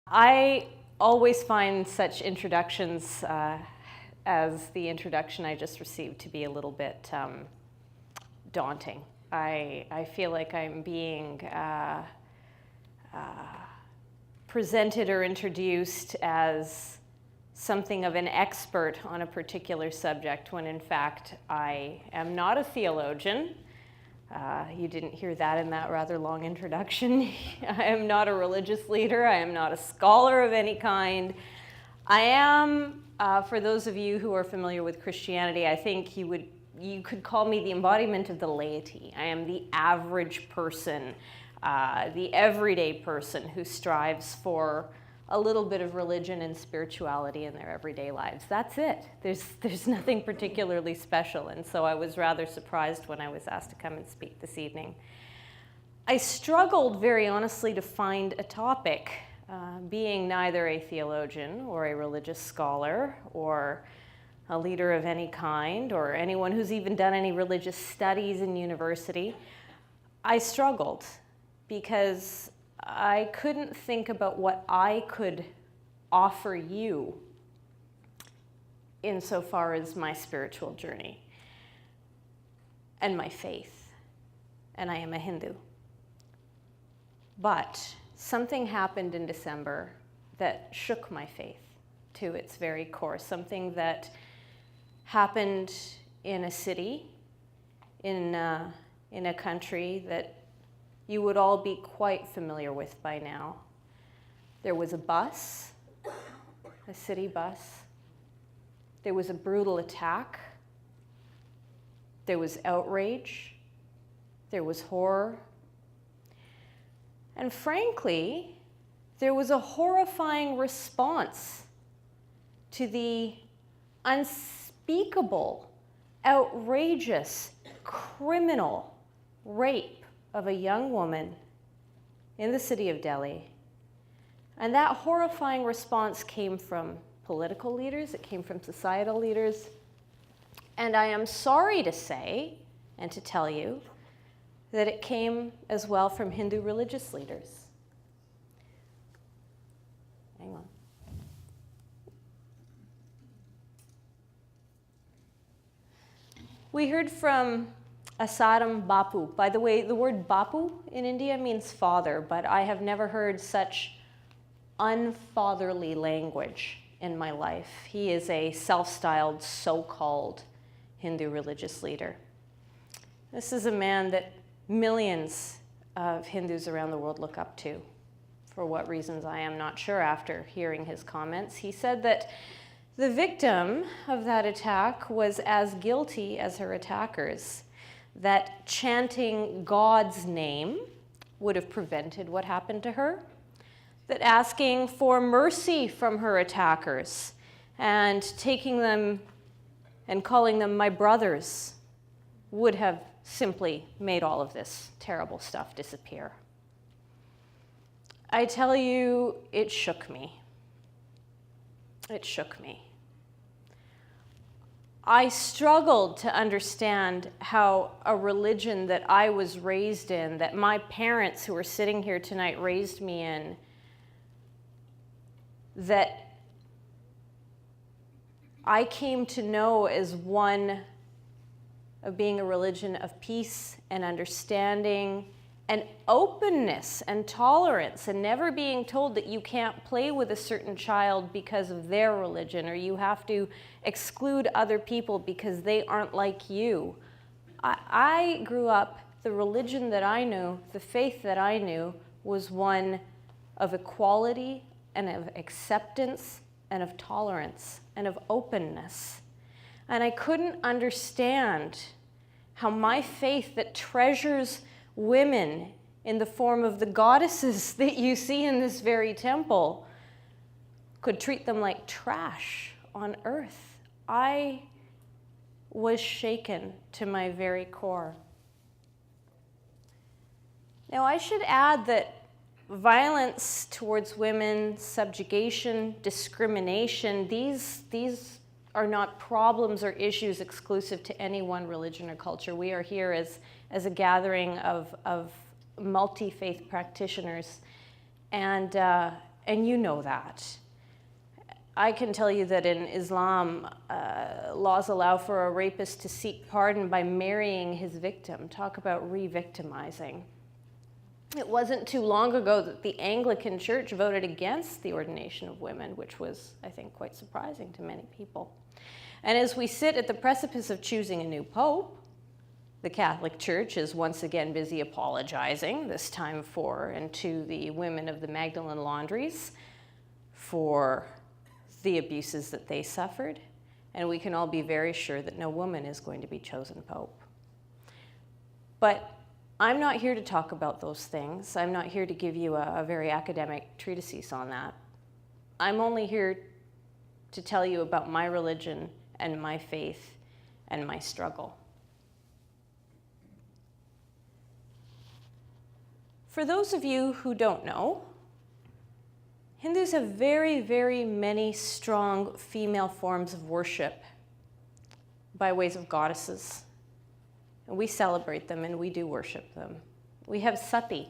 I always find such introductions as the introduction I just received to be a little bit daunting. I feel like I'm being presented or introduced as something of an expert on a particular subject, when in fact I am not a theologian. You didn't hear that in that rather long introduction. I am not a religious leader. I am not a scholar of any kind. I am, for those of you who are familiar with Christianity, I think you could call me the embodiment of the laity. I am the average person, the everyday person who strives for a little bit of religion and spirituality in their everyday lives. That's it. There's nothing particularly special, and so I was rather surprised when I was asked to come and speak this evening. I struggled, very honestly, to find a topic, being neither a theologian or a religious scholar or a leader of any kind or anyone who's even done any religious studies in university. I struggled because I couldn't think about what I could offer you insofar as my spiritual journey and my faith. And I am a Hindu. But something happened in December that shook my faith to its very core. Something that happened in a city, in a country that you would all be quite familiar with by now. There was a bus, a city bus. There was a brutal attack. There was outrage. There was horror. And frankly, there was a horrifying response to the unspeakable, outrageous, criminal rape of a young woman in the city of Delhi. And that horrifying response came from political leaders, it came from societal leaders, and I am sorry to say, and to tell you, that it came as well from Hindu religious leaders. Hang on. We heard from Asaram Bapu. By the way, the word Bapu in India means father, but I have never heard such unfatherly language in my life. He is a self-styled, so-called Hindu religious leader. This is a man that millions of Hindus around the world look up to. For what reasons, I am not sure after hearing his comments. He said that the victim of that attack was as guilty as her attackers, that chanting God's name would have prevented what happened to her, that asking for mercy from her attackers and taking them and calling them my brothers would have simply made all of this terrible stuff disappear. I tell you, it shook me. It shook me. I struggled to understand how a religion that I was raised in, that my parents who are sitting here tonight raised me in, that I came to know as one of being a religion of peace and understanding and openness and tolerance, and never being told that you can't play with a certain child because of their religion, or you have to exclude other people because they aren't like you. I grew up, the religion that I knew, the faith that I knew, was one of equality and of acceptance and of tolerance and of openness. And I couldn't understand how my faith that treasures women in the form of the goddesses that you see in this very temple could treat them like trash on earth. I was shaken to my very core. Now, I should add that violence towards women, subjugation, discrimination, these are not problems or issues exclusive to any one religion or culture. We are here as a gathering of multi-faith practitioners. And and you know that. I can tell you that in Islam, laws allow for a rapist to seek pardon by marrying his victim. Talk about re-victimizing. It wasn't too long ago that the Anglican Church voted against the ordination of women, which was, I think, quite surprising to many people. And as we sit at the precipice of choosing a new pope, the Catholic Church is once again busy apologizing, this time for and to the women of the Magdalene laundries for the abuses that they suffered. And we can all be very sure that no woman is going to be chosen pope. But I'm not here to talk about those things. I'm not here to give you a very academic treatise on that. I'm only here to tell you about my religion and my faith and my struggle. For those of you who don't know, Hindus have very, very many strong female forms of worship by ways of goddesses. And we celebrate them and we do worship them. We have Sati.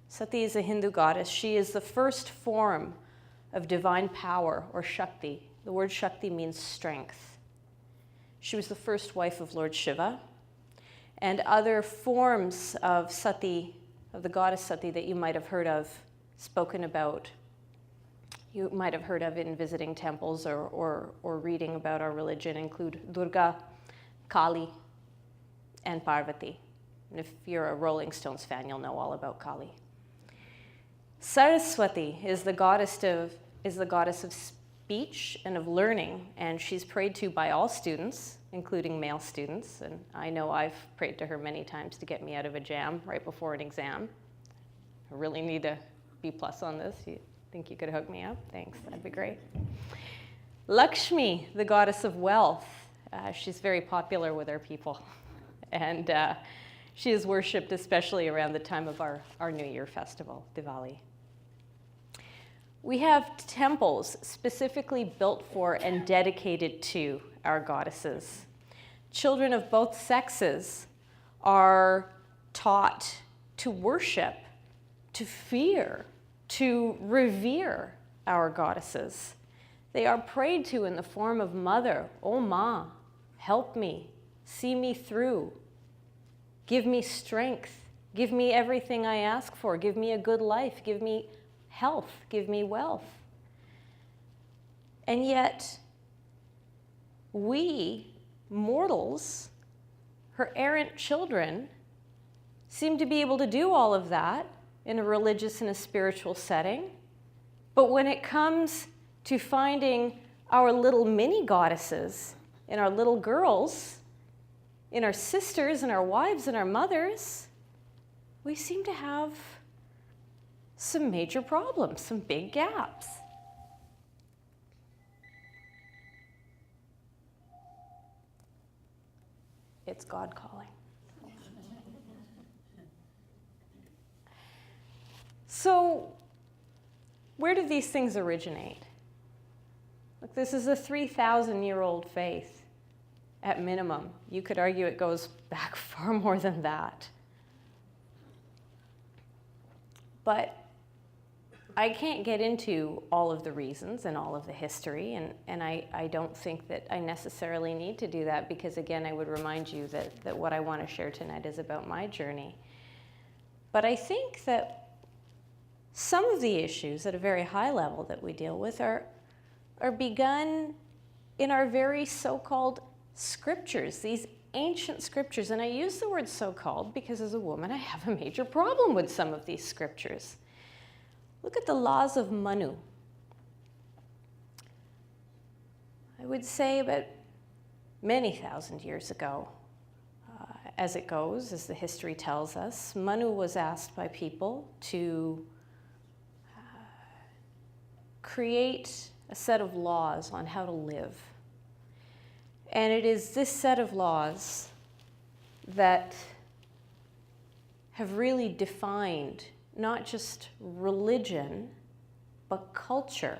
Sati is a Hindu goddess. She is the first form of divine power, or Shakti. The word Shakti means strength. She was the first wife of Lord Shiva. And other forms of Sati, of the goddess Sati, that you might have heard of, spoken about, you might have heard of in visiting temples or reading about our religion, include Durga, Kali, and Parvati. And if you're a Rolling Stones fan, you'll know all about Kali. Saraswati is the goddess of speech and of learning, and she's prayed to by all students, including male students. And I know I've prayed to her many times to get me out of a jam right before an exam. I really need a B+ on this. You think you could hook me up? Thanks, that'd be great. Lakshmi, the goddess of wealth. She's very popular with our people. And she is worshipped especially around the time of our New Year festival, Diwali. We have temples specifically built for and dedicated to our goddesses. Children of both sexes are taught to worship, to fear, to revere our goddesses. They are prayed to in the form of mother. Oh, Ma, help me, see me through. Give me strength. Give me everything I ask for. Give me a good life. Give me health. Give me wealth. And yet, we, mortals, her errant children, seem to be able to do all of that in a religious and a spiritual setting. But when it comes to finding our little mini goddesses in our little girls, in our sisters and our wives and our mothers, we seem to have some major problems, some big gaps. It's God calling. So, where do these things originate? Look, this is a 3,000-year-old faith. At minimum. You could argue it goes back far more than that. But I can't get into all of the reasons and all of the history, and I don't think that I necessarily need to do that, because again, I would remind you that what I want to share tonight is about my journey. But I think that some of the issues at a very high level that we deal with are begun in our very so-called scriptures, these ancient scriptures. And I use the word so-called because as a woman, I have a major problem with some of these scriptures. Look at the laws of Manu. I would say about many thousand years ago, as it goes, as the history tells us, Manu was asked by people to create a set of laws on how to live. And it is this set of laws that have really defined not just religion, but culture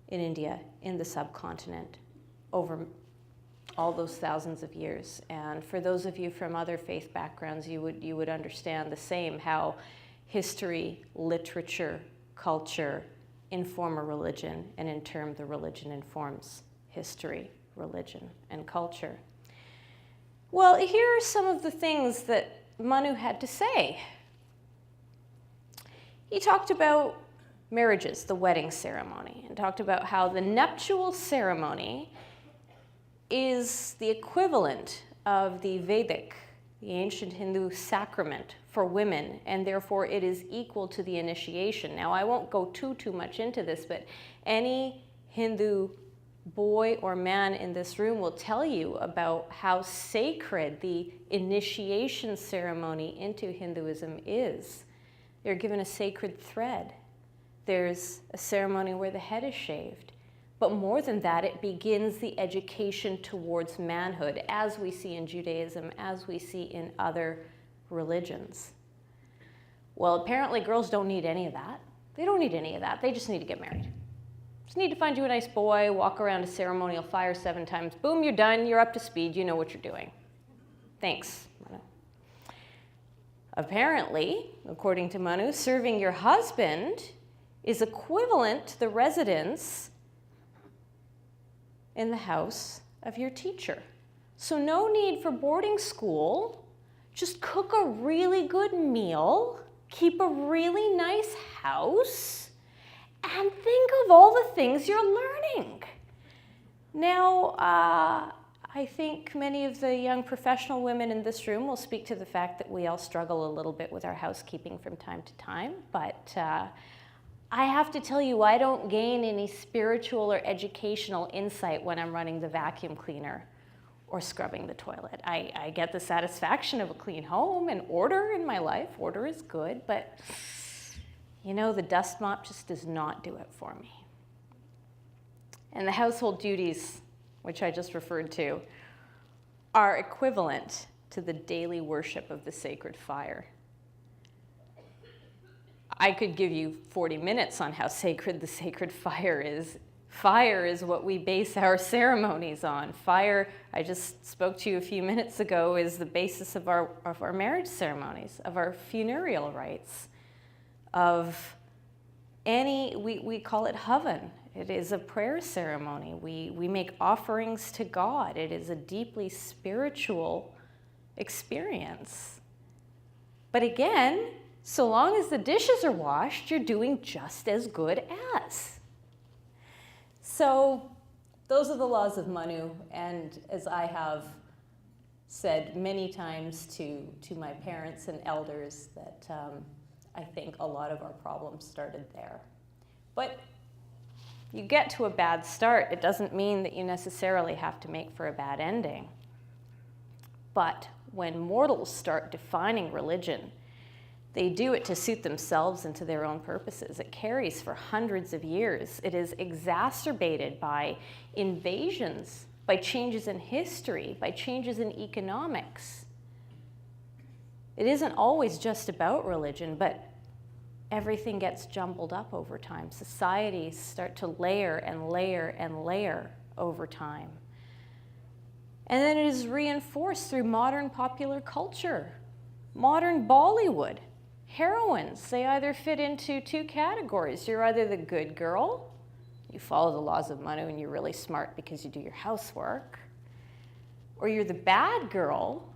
in India, in the subcontinent, over all those thousands of years. And for those of you from other faith backgrounds, you would understand the same, how history, literature, culture inform a religion, and in turn, the religion informs history, religion, and culture. Well, here are some of the things that Manu had to say. He talked about marriages, the wedding ceremony, and talked about how the nuptial ceremony is the equivalent of the Vedic, the ancient Hindu sacrament for women, and therefore it is equal to the initiation. Now, I won't go too much into this, but any Hindu boy or man in this room will tell you about how sacred the initiation ceremony into Hinduism is. They're given a sacred thread. There's a ceremony where the head is shaved. But more than that, it begins the education towards manhood, as we see in Judaism, as we see in other religions. Well, apparently girls don't need any of that. They don't need any of that. They just need to get married. Just need to find you a nice boy, walk around a ceremonial fire 7 times. Boom, you're done. You're up to speed. You know what you're doing. Thanks, Manu. Apparently, according to Manu, serving your husband is equivalent to the residence in the house of your teacher. So no need for boarding school. Just cook a really good meal, keep a really nice house, and think of all the things you're learning. Now, I think many of the young professional women in this room will speak to the fact that we all struggle a little bit with our housekeeping from time to time, but I have to tell you, I don't gain any spiritual or educational insight when I'm running the vacuum cleaner or scrubbing the toilet. I get the satisfaction of a clean home and order in my life. Order is good, but you know, the dust mop just does not do it for me. And the household duties, which I just referred to, are equivalent to the daily worship of the sacred fire. I could give you 40 minutes on how sacred the sacred fire is. Fire is what we base our ceremonies on. Fire, I just spoke to you a few minutes ago, is the basis of our marriage ceremonies, of our funereal rites, of any, we call it havan. It is a prayer ceremony. We make offerings to God. It is a deeply spiritual experience. But again, so long as the dishes are washed, you're doing just as good as. So those are the laws of Manu, and as I have said many times to my parents and elders, that I think a lot of our problems started there. But you get to a bad start, it doesn't mean that you necessarily have to make for a bad ending. But when mortals start defining religion, they do it to suit themselves and to their own purposes. It carries for hundreds of years. It is exacerbated by invasions, by changes in history, by changes in economics. It isn't always just about religion, but everything gets jumbled up over time. Societies start to layer and layer and layer over time. And then it is reinforced through modern popular culture, modern Bollywood. Heroines, they either fit into 2 categories. You're either the good girl, you follow the laws of Manu and you're really smart because you do your housework, or you're the bad girl,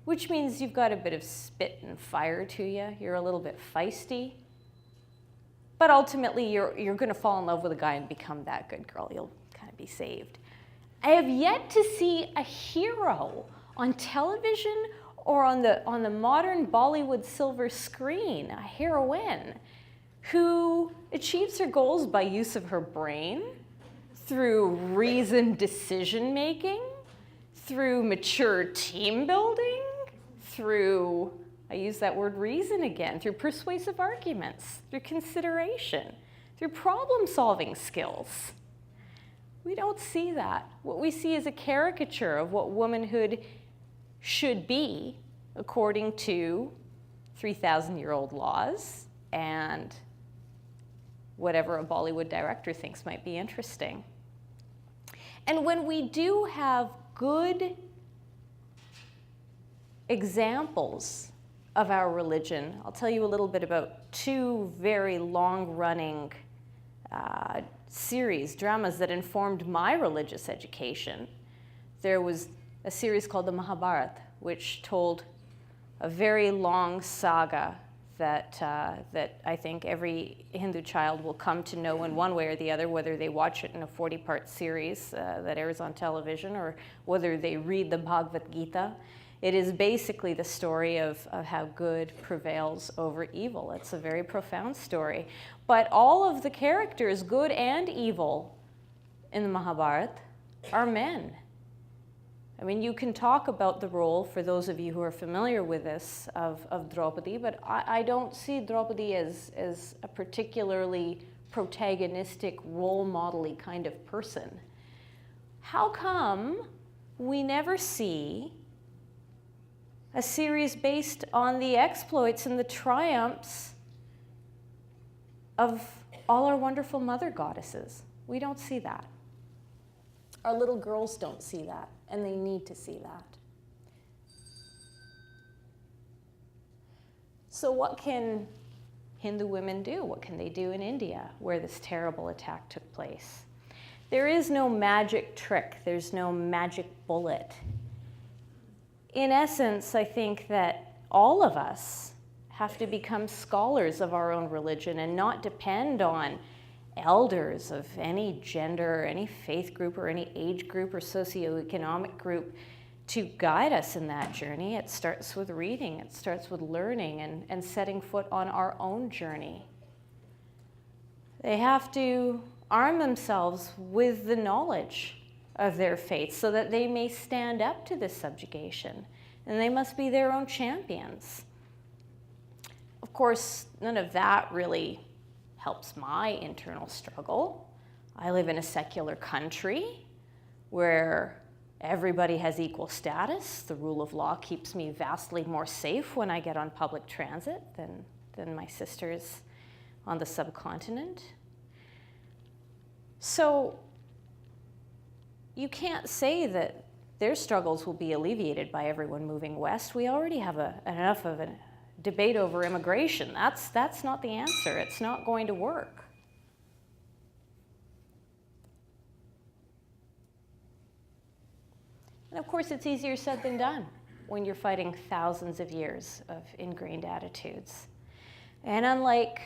which means you've got a bit of spit and fire to you. You're a little bit feisty, but ultimately you're going to fall in love with a guy and become that good girl. You'll kind of be saved. I have yet to see a hero on television or on the modern Bollywood silver screen, a heroine who achieves her goals by use of her brain, through reasoned decision-making, through mature team building, through, I use that word reason again, through persuasive arguments, through consideration, through problem-solving skills. We don't see that. What we see is a caricature of what womanhood should be according to 3,000-year-old laws and whatever a Bollywood director thinks might be interesting. And when we do have good examples of our religion, I'll tell you a little bit about two very long-running series, dramas that informed my religious education. There was a series called the Mahabharata, which told a very long saga that I think every Hindu child will come to know in one way or the other, whether they watch it in a 40-part series that airs on television or whether they read the Bhagavad Gita. It is basically the story of how good prevails over evil. It's a very profound story. But all of the characters, good and evil, in the Mahabharata are men. I mean, you can talk about the role, for those of you who are familiar with this, of Draupadi, but I don't see Draupadi as a particularly protagonistic, role model-y kind of person. How come we never see a series based on the exploits and the triumphs of all our wonderful mother goddesses? We don't see that. Our little girls don't see that, and they need to see that. So what can Hindu women do? What can they do in India, where this terrible attack took place? There is no magic trick. There's no magic bullet. In essence, I think that all of us have to become scholars of our own religion and not depend on elders of any gender, or any faith group, or any age group, or socioeconomic group to guide us in that journey. It starts with reading, it starts with learning and setting foot on our own journey. They have to arm themselves with the knowledge of their faith so that they may stand up to this subjugation, and they must be their own champions. Of course, none of that really helps my internal struggle. I live in a secular country where everybody has equal status. The rule of law keeps me vastly more safe when I get on public transit than my sisters on the subcontinent. So you can't say that their struggles will be alleviated by everyone moving west. We already have enough of a debate over immigration. That's not the answer. It's not going to work. And of course, it's easier said than done when you're fighting thousands of years of ingrained attitudes. And unlike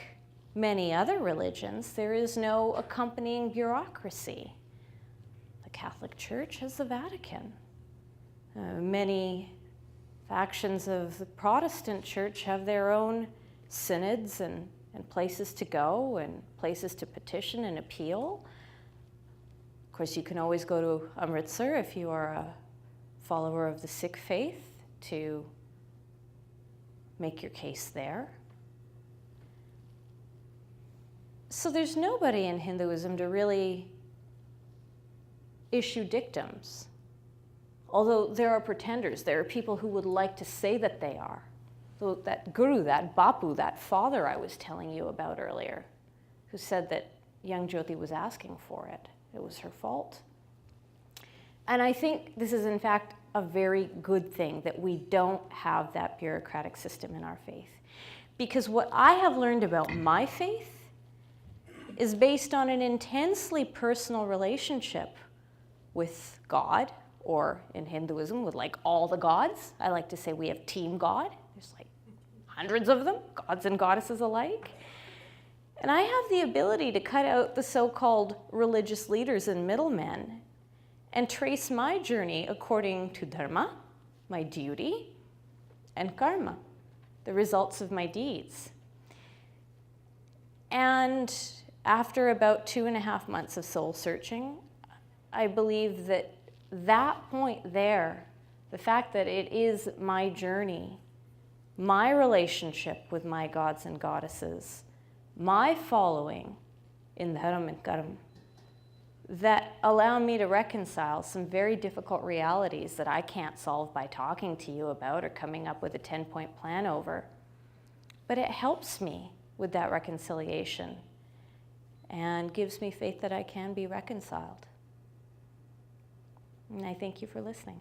many other religions, there is no accompanying bureaucracy. The Catholic Church has the Vatican. Many factions of the Protestant Church have their own synods and places to go and places to petition and appeal. Of course, you can always go to Amritsar if you are a follower of the Sikh faith to make your case there. So there's nobody in Hinduism to really issue dictums. Although there are pretenders, there are people who would like to say that they are. So that guru, that bapu, that father I was telling you about earlier, who said that young Jyoti was asking for it. It was her fault. And I think this is in fact a very good thing that we don't have that bureaucratic system in our faith. Because what I have learned about my faith is based on an intensely personal relationship with God, or in Hinduism, with like all the gods. I like to say we have Team God. There's like hundreds of them, gods and goddesses alike. And I have the ability to cut out the so-called religious leaders and middlemen and trace my journey according to dharma, my duty, and karma, the results of my deeds. And after about 2.5 months of soul searching, I believe that point there, the fact that it is my journey, my relationship with my gods and goddesses, my following in dharma and karma, that allow me to reconcile some very difficult realities that I can't solve by talking to you about or coming up with a 10-point plan over. But it helps me with that reconciliation and gives me faith that I can be reconciled. And I thank you for listening.